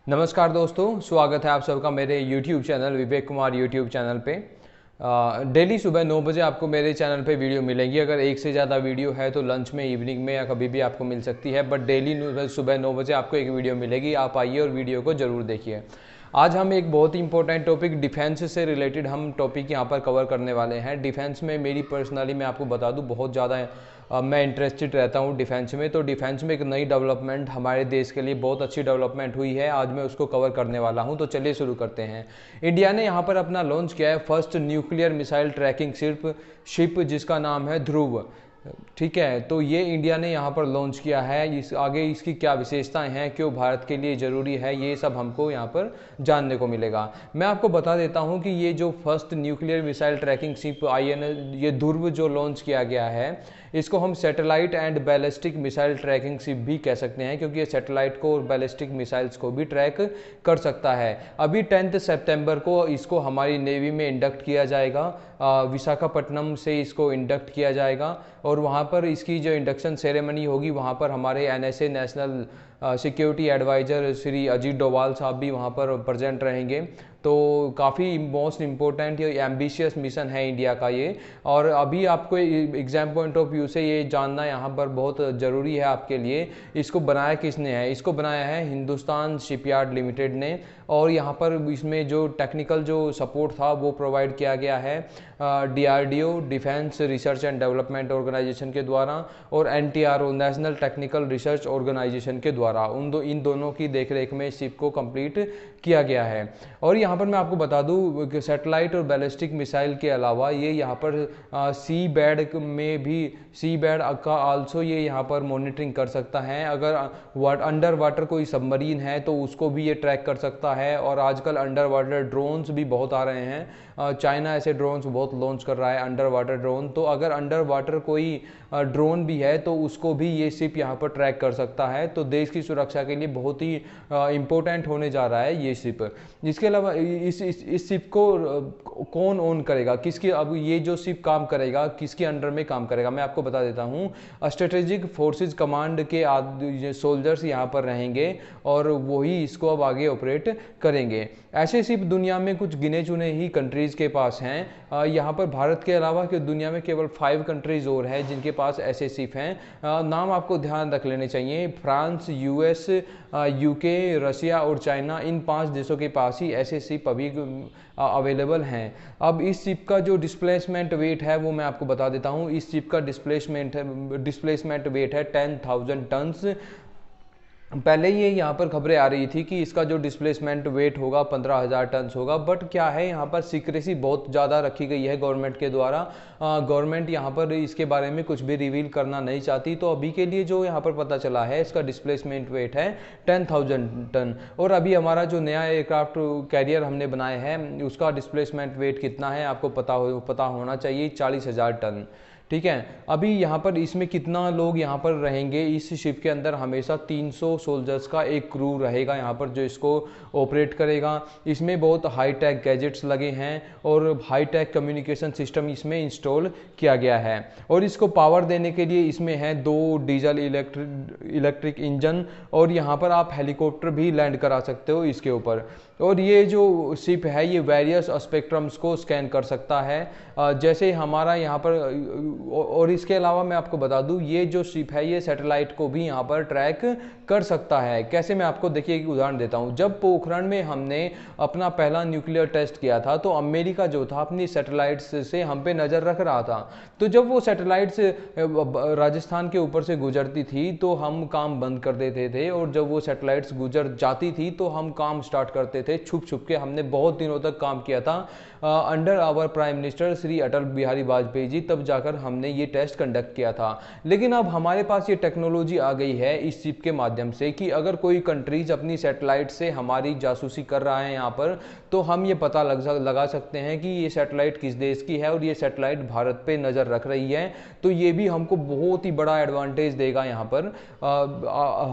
नमस्कार दोस्तों, स्वागत है आप सबका मेरे YouTube channel Vivek Kumar YouTube channel पे। डेली सुबह 9 बजे आपको मेरे चैनल पे वीडियो मिलेगी। अगर एक से ज़्यादा वीडियो है तो लंच में, इवनिंग में या कभी भी आपको मिल सकती है, बट डेली सुबह 9 बजे आपको एक वीडियो मिलेगी। आप आइए और वीडियो को ज़रूर देखिए। आज हम एक बहुत ही इंपॉर्टेंट टॉपिक, डिफेंस से रिलेटेड हम टॉपिक यहाँ पर कवर करने वाले हैं। डिफेंस में मेरी पर्सनली मैं आपको बता दूँ बहुत ज़्यादा मैं इंटरेस्टेड रहता हूँ डिफेंस में। तो डिफेंस में एक नई डेवलपमेंट हमारे देश के लिए बहुत अच्छी डेवलपमेंट हुई है, आज मैं उसको कवर करने वाला हूँ। तो चलिए शुरू करते हैं। इंडिया ने यहाँ पर अपना लॉन्च किया है first nuclear missile tracking ship जिसका नाम है ध्रुव। ठीक है, तो ये इंडिया ने यहाँ पर लॉन्च किया है। इस आगे इसकी क्या विशेषताएं हैं, क्यों भारत के लिए ज़रूरी है, ये सब हमको यहाँ पर जानने को मिलेगा। मैं आपको बता देता हूँ कि ये जो first nuclear missile tracking ship ये ध्रुव जो लॉन्च किया गया है, इसको हम satellite and ballistic missile tracking ship भी कह सकते हैं, क्योंकि ये सैटेलाइट को और बैलिस्टिक मिसाइल्स को भी ट्रैक कर सकता है। अभी 10 सितंबर को इसको हमारी नेवी में इंडक्ट किया जाएगा। विशाखापट्टनम से इसको इंडक्ट किया जाएगा और वहाँ पर इसकी जो इंडक्शन सेरेमनी होगी, वहाँ पर हमारे NSA national security adviser Shri Ajit Doval साहब भी वहाँ पर प्रेजेंट रहेंगे। तो काफ़ी मोस्ट इम्पोर्टेंट ये एम्बिशियस मिशन है इंडिया का ये। और अभी आपको एग्जाम पॉइंट ऑफ व्यू से ये जानना यहाँ पर बहुत ज़रूरी है आपके लिए, इसको बनाया किसने है। इसको बनाया है हिंदुस्तान शिपयार्ड लिमिटेड ने, और यहाँ पर इसमें जो टेक्निकल जो सपोर्ट था वो प्रोवाइड किया गया है DRDO, defence research and development organisation के द्वारा, और NTRO, national technical research organisation के द्वारा। इन दोनों की देखरेख में शिप को कंप्लीट किया गया है। और यहाँ पर मैं आपको बता दूँ कि सैटेलाइट और बैलिस्टिक मिसाइल के अलावा ये यहाँ पर सी बैड में भी, सी बैड का आल्सो ये यहाँ पर मॉनिटरिंग कर सकता है। अगर अंडर वाटर कोई सबमरीन है तो उसको भी ये ट्रैक कर सकता है। और आजकल अंडर वाटर ड्रोन्स भी बहुत आ रहे हैं, चाइना ऐसे ड्रोन्स बहुत लॉन्च कर रहा है अंडर वाटर ड्रोन। तो अगर अंडर वाटर कोई ड्रोन भी है तो उसको भी ये शिप यहाँ पर ट्रैक कर सकता है। तो देश की सुरक्षा के लिए बहुत ही इम्पोर्टेंट होने जा रहा है ये शिप। इसके अलावा इस शिप को कौन ओन करेगा, किसकी, अब ये जो शिप काम करेगा किसके अंडर में काम करेगा, मैं आपको बता देता हूँ। स्ट्रेटेजिक फोर्सेस कमांड के सोल्जर्स यहाँ पर रहेंगे और वही इसको अब आगे ऑपरेट करेंगे। ऐसे शिप दुनिया में कुछ गिने चुने ही कंट्रीज़ के पास हैं। यहाँ पर भारत के अलावा कि दुनिया में केवल 5 कंट्रीज़ और हैं जिनके पास ऐसे शिप हैं। नाम आपको ध्यान रख लेने चाहिए। फ्रांस, यूएस, यूके, रशिया और चाइना, इन 5 देशों के पास ही ऐसे शिप अभी अवेलेबल हैं। अब इस शिप का जो डिस्प्लेसमेंट वेट है वो मैं आपको बता देता हूँ। इस शिप का डिस्प्लेसमेंट वेट है 10,000 टन्स। पहले ये यहाँ पर खबरें आ रही थी कि इसका जो डिस्प्लेसमेंट वेट होगा 15,000 टन होगा, बट क्या है यहाँ पर सीक्रेसी बहुत ज़्यादा रखी गई है गवर्नमेंट के द्वारा। गवर्नमेंट यहाँ पर इसके बारे में कुछ भी रिवील करना नहीं चाहती। तो अभी के लिए जो यहाँ पर पता चला है, इसका डिस्प्लेसमेंट वेट है 10,000 टन। और अभी हमारा जो नया एयरक्राफ्ट कैरियर हमने बनाया है उसका डिस्प्लेसमेंट वेट कितना है आपको पता होना चाहिए, 40,000 टन। ठीक है, अभी यहाँ पर इसमें कितना लोग यहाँ पर रहेंगे, इस शिप के अंदर हमेशा 300 सोल्जर्स का एक क्रू रहेगा यहाँ पर जो इसको ऑपरेट करेगा। इसमें बहुत हाई टेक गैजेट्स लगे हैं और हाई टेक कम्युनिकेशन सिस्टम इसमें इंस्टॉल किया गया है। और इसको पावर देने के लिए इसमें है 2 डीजल इलेक्ट्रिक इंजन, और यहाँ पर आप हेलीकॉप्टर भी लैंड करा सकते हो इसके ऊपर। और ये जो शिप है ये वेरियस स्पेक्ट्रम्स को स्कैन कर सकता है जैसे हमारा यहाँ पर। और इसके अलावा मैं आपको बता दूँ ये जो शिप है ये सैटेलाइट को भी यहाँ पर ट्रैक कर सकता है। कैसे, मैं आपको देखिए एक उदाहरण देता हूँ। जब पोखरण में हमने अपना पहला न्यूक्लियर टेस्ट किया था तो अमेरिका जो था अपनी सैटेलाइट्स से हम पे नज़र रख रहा था। तो जब वो सैटेलाइट्स राजस्थान के ऊपर से गुजरती थी तो हम काम बंद कर देते थे, और जब वो सैटेलाइट्स गुजर जाती थी तो हम काम स्टार्ट करते थे छुप छुप के। हमने बहुत दिनों तक काम किया था under our prime minister Shri Atal Bihari Vajpayee ji, तब जाकर हमने ये टेस्ट कंडक्ट किया था। लेकिन अब हमारे पास ये टेक्नोलॉजी आ गई है इस चिप के माध्यम से कि अगर कोई कंट्रीज अपनी सैटेलाइट से हमारी जासूसी कर रहा है यहाँ पर, तो हम ये पता लगा सकते हैं कि ये सैटेलाइट किस देश की है और ये सैटेलाइट भारत पे नज़र रख रही है। तो ये भी हमको बहुत ही बड़ा एडवांटेज देगा यहाँ पर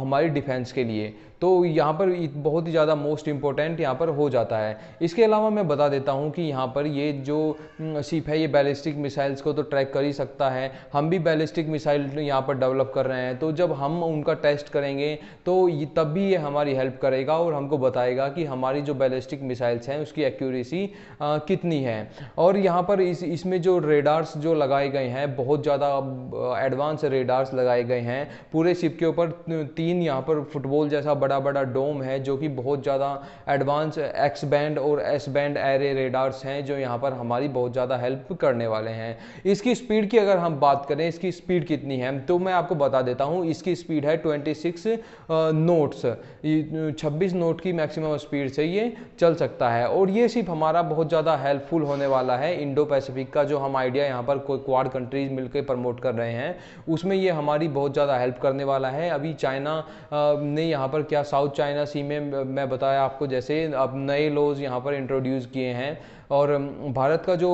हमारी डिफेंस के लिए। तो यहाँ पर बहुत ही ज़्यादा मोस्ट इम्पोर्टेंट यहाँ पर हो जाता है। इसके अलावा मैं बता देता हूँ कि यहाँ पर ये जो शिप है ये बैलिस्टिक मिसाइल्स को तो ट्रैक कर ही सकता है। हम भी बैलिस्टिक मिसाइल यहाँ पर डेवलप कर रहे हैं, तो जब हम उनका टेस्ट करेंगे तो तब भी ये हमारी हेल्प करेगा और हमको बताएगा कि हमारी जो बैलिस्टिक मिसाइल्स हैं उसकी एक्यूरेसी कितनी है। और यहाँ पर इसमें जो रेडार्स जो लगाए गए हैं, बहुत ज़्यादा एडवांस रेडार्स लगाए गए हैं। पूरे शिप के ऊपर 3 यहाँ पर फुटबॉल जैसा बड़ा बड़ा डोम है, जो कि बहुत ज़्यादा एडवांस एक्स बैंड और एस बैंड एरे रेडार्स हैं, जो यहाँ पर हमारी बहुत ज़्यादा हेल्प करने वाले हैं। इसकी स्पीड की अगर हम बात करें, इसकी स्पीड कितनी है, तो मैं आपको बता देता हूँ। इसकी स्पीड है 26 नोट्स, 26 नोट की मैक्सिमम स्पीड से ये चल सकता है। और ये सिर्फ हमारा बहुत ज़्यादा हेल्पफुल होने वाला है इंडो पैसिफिक का जो हम आइडिया यहाँ पर क्वाड कंट्रीज मिलकर प्रमोट कर रहे हैं, उसमें ये हमारी बहुत ज़्यादा हेल्प करने वाला है। अभी चाइना ने यहाँ पर क्या साउथ चाइना सी में मैं बताया आपको, जैसे अब नए लॉज यहाँ पर इंट्रोड्यूस किए हैं, और भारत का जो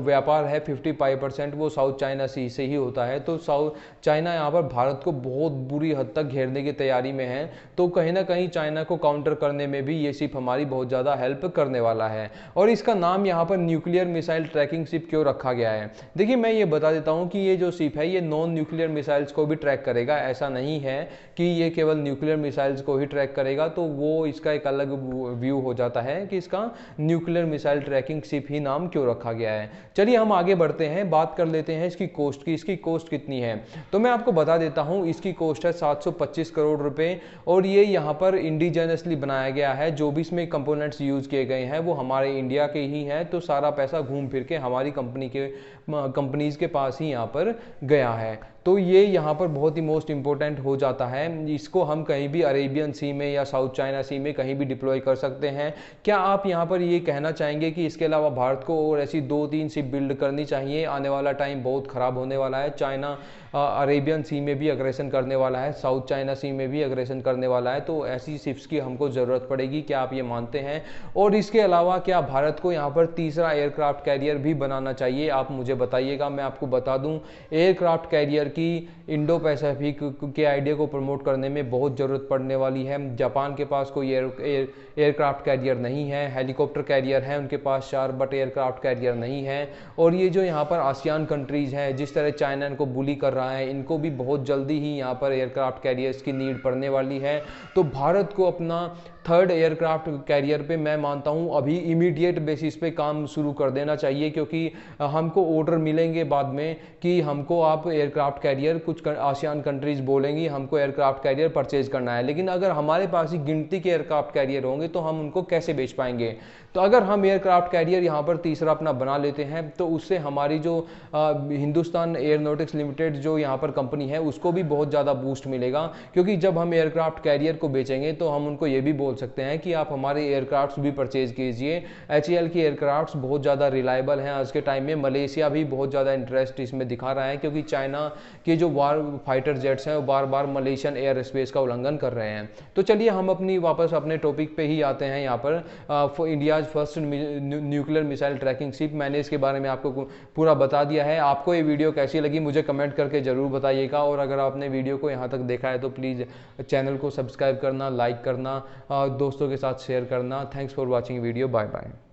व्यापार है 55% वो साउथ चाइना सी से ही होता है। तो साउथ चाइना यहाँ पर भारत को बहुत बुरी हद तक घेरने की तैयारी में है, तो कहीं ना कहीं चाइना को काउंटर करने में भी ये शिप हमारी बहुत ज़्यादा हेल्प करने वाला है। और इसका नाम यहाँ पर न्यूक्लियर मिसाइल ट्रैकिंग शिप क्यों रखा गया है? देखिए, मैं ये बता देता हूँ कि ये जो शिप है ये नॉन न्यूक्लियर मिसाइल्स को भी ट्रैक करेगा। ऐसा नहीं है कि ये केवल न्यूक्लियर मिसाइल्स को ही ट्रैक करेगा, तो वो इसका एक अलग व्यू हो जाता है कि इसका न्यूक्लियर मिसाइल ट्रैकिंग शिप ही नाम क्यों रखा गया है। चलिए हम आगे बढ़ते हैं, बात कर लेते हैं इसकी कोस्ट की। इसकी कोस्ट कितनी है तो मैं आपको बता देता हूं। इसकी कोस्ट है 725 करोड़ रुपए, और ये यहाँ पर इंडिजिनसली बनाया गया है। जो भी इसमें कंपोनेंट्स यूज किए गए हैं वो हमारे इंडिया के ही हैं, तो सारा पैसा घूम फिर के हमारी कंपनीज के पास ही यहाँ पर गया है। तो ये यहाँ पर बहुत ही मोस्ट इंपॉर्टेंट हो जाता है। इसको हम कहीं भी अरेबियन सी में या साउथ चाइना सी में कहीं भी डिप्लॉय कर सकते हैं। क्या आप यहाँ पर ये कहना चाहेंगे कि इसके अलावा भारत को और ऐसी 2-3 शिप बिल्ड करनी चाहिए? आने वाला टाइम बहुत ख़राब होने वाला है। चाइना अरेबियन सी में भी अग्रेशन करने वाला है, साउथ चाइना सी में भी अग्रेशन करने वाला है, तो ऐसी शिप्स की हमको ज़रूरत पड़ेगी। क्या आप ये मानते हैं? और इसके अलावा क्या भारत को यहाँ पर तीसरा एयरक्राफ्ट कैरियर भी बनाना चाहिए? आप मुझे बताइएगा। मैं आपको बता दूँ, एयरक्राफ्ट कैरियर की इंडो पैसिफिक के आइडिया को प्रमोट करने में बहुत ज़रूरत पड़ने वाली है। जापान के पास कोई एयरक्राफ्ट कैरियर नहीं है, हेलीकॉप्टर कैरियर है उनके पास 4, बट एयरक्राफ्ट कैरियर नहीं है। और ये जो यहाँ पर आसियान कंट्रीज़ हैं, जिस तरह चाइना इनको बुली कर रहा है, इनको भी बहुत जल्दी ही यहाँ पर एयरक्राफ्ट कैरियर्स की नीड पड़ने वाली है। तो भारत को अपना 3rd एयरक्राफ्ट कैरियर पे मैं मानता हूँ अभी इमीडिएट बेसिस पे काम शुरू कर देना चाहिए, क्योंकि हमको ऑर्डर मिलेंगे बाद में कि हमको आप एयरक्राफ्ट कैरियर, कुछ आसियान कंट्रीज बोलेंगी हमको एयरक्राफ्ट कैरियर परचेज करना है, लेकिन अगर हमारे पास ही गिनती के एयरक्राफ्ट कैरियर होंगे तो हम उनको कैसे बेच पाएंगे? तो अगर हम एयरक्राफ्ट कैरियर यहाँ पर तीसरा अपना बना लेते हैं तो उससे हमारी जो हिंदुस्तान एयरोनॉटिक्स लिमिटेड जो यहाँ पर कंपनी है उसको भी बहुत ज़्यादा बूस्ट मिलेगा, क्योंकि जब हम एयरक्राफ्ट कैरियर को बेचेंगे तो हम उनको ये भी बोल सकते हैं कि आप हमारे एयरक्राफ्ट्स भी परचेज कीजिए। HAL की एयरक्राफ्ट्स बहुत ज़्यादा रिलायबल हैं आज के टाइम में। मलेशिया भी बहुत ज़्यादा इंटरेस्ट इसमें दिखा रहा है, क्योंकि चाइना के जो वार फाइटर जेट्स हैं वो बार बार मलेशियन एयर स्पेस का उल्लंघन कर रहे हैं। तो चलिए हम वापस अपने टॉपिक पे ही आते हैं। यहाँ पर India first nuclear missile tracking ship, मैंने इसके बारे में आपको पूरा बता दिया है। आपको ये वीडियो कैसी लगी मुझे कमेंट करके ज़रूर बताइएगा, और अगर आपने वीडियो को यहाँ तक देखा है तो प्लीज़ चैनल को सब्सक्राइब करना, लाइक करना, दोस्तों के साथ शेयर करना। Thanks for watching video. Bye bye.